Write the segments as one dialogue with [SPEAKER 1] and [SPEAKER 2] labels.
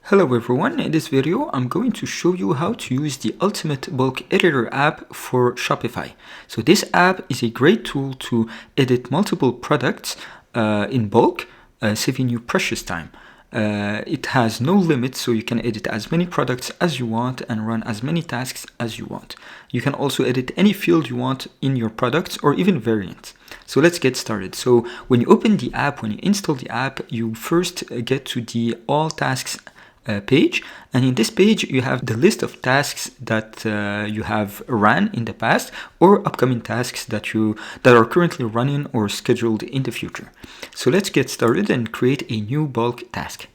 [SPEAKER 1] Hello everyone, in this video I'm going to show you how to use the Ultimator Bulk Editor app for Shopify. So this app is a great tool to edit multiple products in bulk, saving you precious time. It has no limit, so you can edit as many products as you want and run as many tasks as you want. You can also edit any field you want in your products or even variants. So let's get started. So when you open the app, when you install the app, you first get to the All Tasks page, and in this page you have the list of tasks that you have ran in the past or upcoming tasks that are currently running or scheduled in the future. So let's get started and create a new bulk task.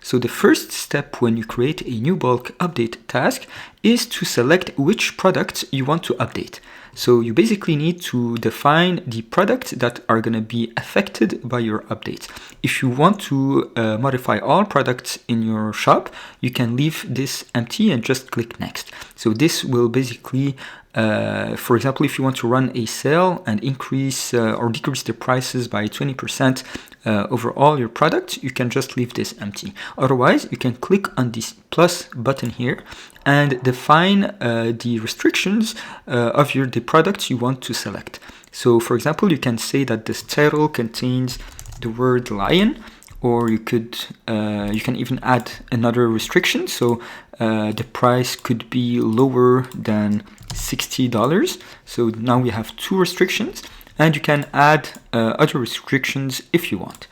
[SPEAKER 1] So the first step when you create a new bulk update task is to select which products you want to update. So you basically need to define the products that are going to be affected by your updates. If you want to modify all products in your shop, you can leave this empty and just click next. So this will basically, for example, if you want to run a sale and increase or decrease the prices by 20% over all your products, you can just leave this empty. Otherwise, you can click on this plus button here and define the restrictions of the products you want to select. So for example, you can say that this title contains the word lion, or you can even add another restriction. So the price could be lower than $60. So now we have two restrictions, and you can add other restrictions if you want.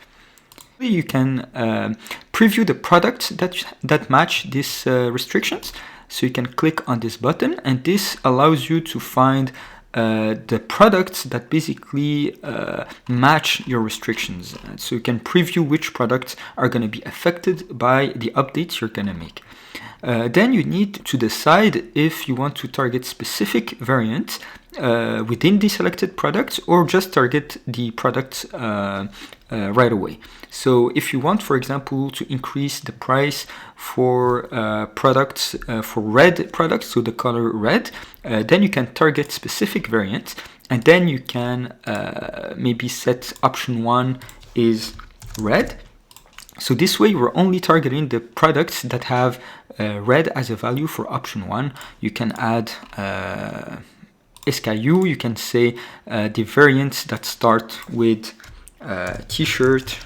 [SPEAKER 1] You can preview the products that match these restrictions. So you can click on this button, and this allows you to find the products that basically match your restrictions. So you can preview which products are going to be affected by the updates you're going to make. Then you need to decide if you want to target specific variants within the selected products or just target the products right away. So if you want, for example, to increase the price for products, for red products, so the color red, then you can target specific variants, and then you can maybe set option 1 is red. So this way we're only targeting the products that have red as a value for option 1. You can add SKU, you can say the variants that start with t-shirt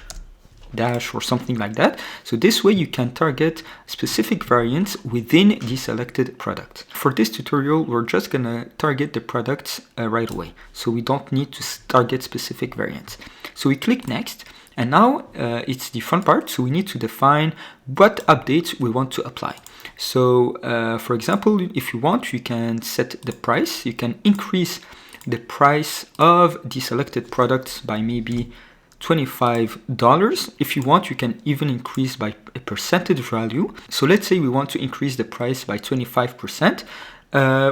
[SPEAKER 1] dash or something like that. So this way you can target specific variants within the selected product. For this tutorial, we're just gonna target the products right away. So we don't need to target specific variants. So we click next, and now it's the fun part. So we need to define what updates we want to apply. So for example, if you want, you can set the price. You can increase the price of the selected products by maybe $25. If you want, you can even increase by a percentage value. So let's say we want to increase the price by 25%.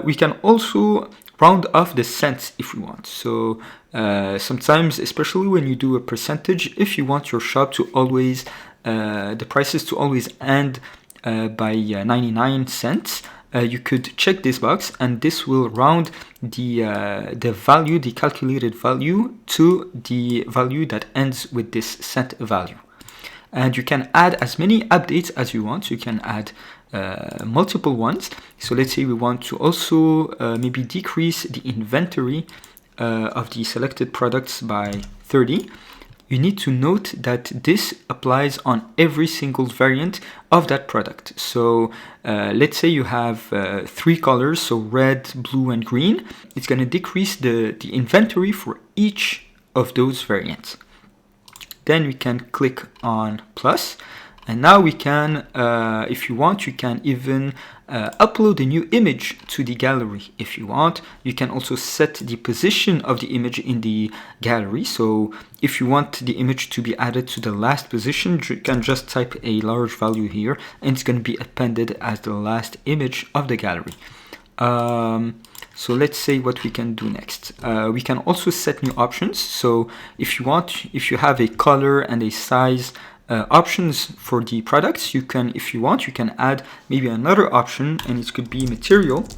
[SPEAKER 1] We can also round off the cents if we want. So sometimes, especially when you do a percentage, if you want your shop to always, the prices to always end by 99 cents, you could check this box, and this will round the value, the calculated value, to the value that ends with this cent value. And you can add as many updates as you want. You can add multiple ones. So let's say we want to also maybe decrease the inventory of the selected products by 30. You need to note that this applies on every single variant of that product. So let's say you have 3 colors, so red, blue, and green. It's going to decrease the inventory for each of those variants. Then we can click on plus, and now we can, if you want, you can even upload a new image to the gallery if you want. You can also set the position of the image in the gallery. So if you want the image to be added to the last position, you can just type a large value here, and it's going to be appended as the last image of the gallery. So let's say what we can do next. We can also set new options. So if you want, if you have a color and a size options for the products, you can, if you want, you can add maybe another option, and it could be material,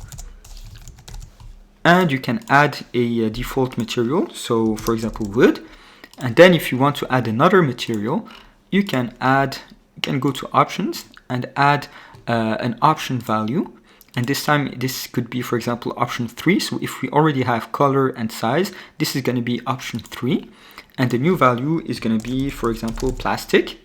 [SPEAKER 1] and you can add a default material, so for example wood. And then if you want to add another material, you can go to options and add an option value. And this time, this could be, for example, option 3. So if we already have color and size, this is going to be option 3. And the new value is going to be, for example, plastic.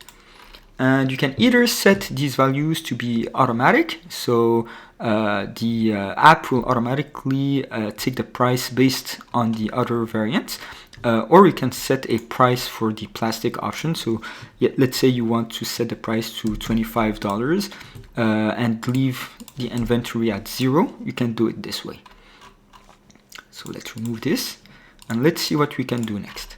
[SPEAKER 1] And you can either set these values to be automatic. So the app will automatically take the price based on the other variants. Or you can set a price for the plastic option. So let's say you want to set the price to $25 and leave the inventory at 0. You can do it this way. So let's remove this and let's see what we can do next.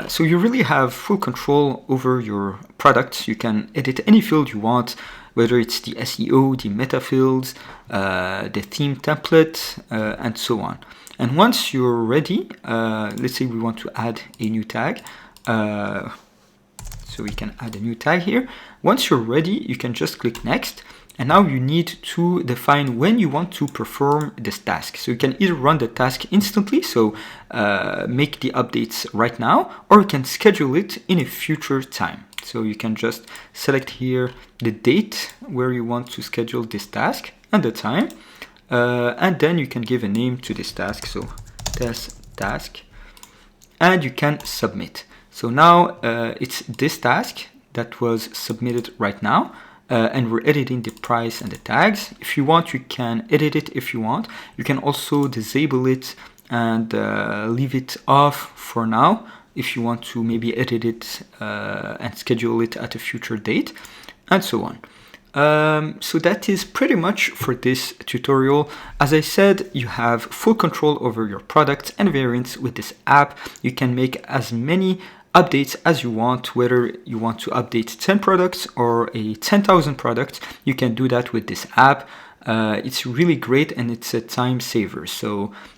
[SPEAKER 1] So you really have full control over your products. You can edit any field you want, whether it's the SEO, the meta fields, the theme template, and so on. And once you're ready, let's say we want to add a new tag. So we can add a new tag here. Once you're ready, you can just click next. And now you need to define when you want to perform this task. So you can either run the task instantly, so make the updates right now, or you can schedule it in a future time. So you can just select here the date where you want to schedule this task and the time. And then you can give a name to this task, so test task, and you can submit. So now it's this task that was submitted right now. And we're editing the price and the tags. If you want, you can edit it if you want. You can also disable it and leave it off for now if you want to maybe edit it and schedule it at a future date, and so on. So that is pretty much for this tutorial. As I said, you have full control over your products and variants with this app. You can make as many updates as you want, whether you want to update 10 products or a 10,000 products, you can do that with this app. It's really great and it's a time saver. So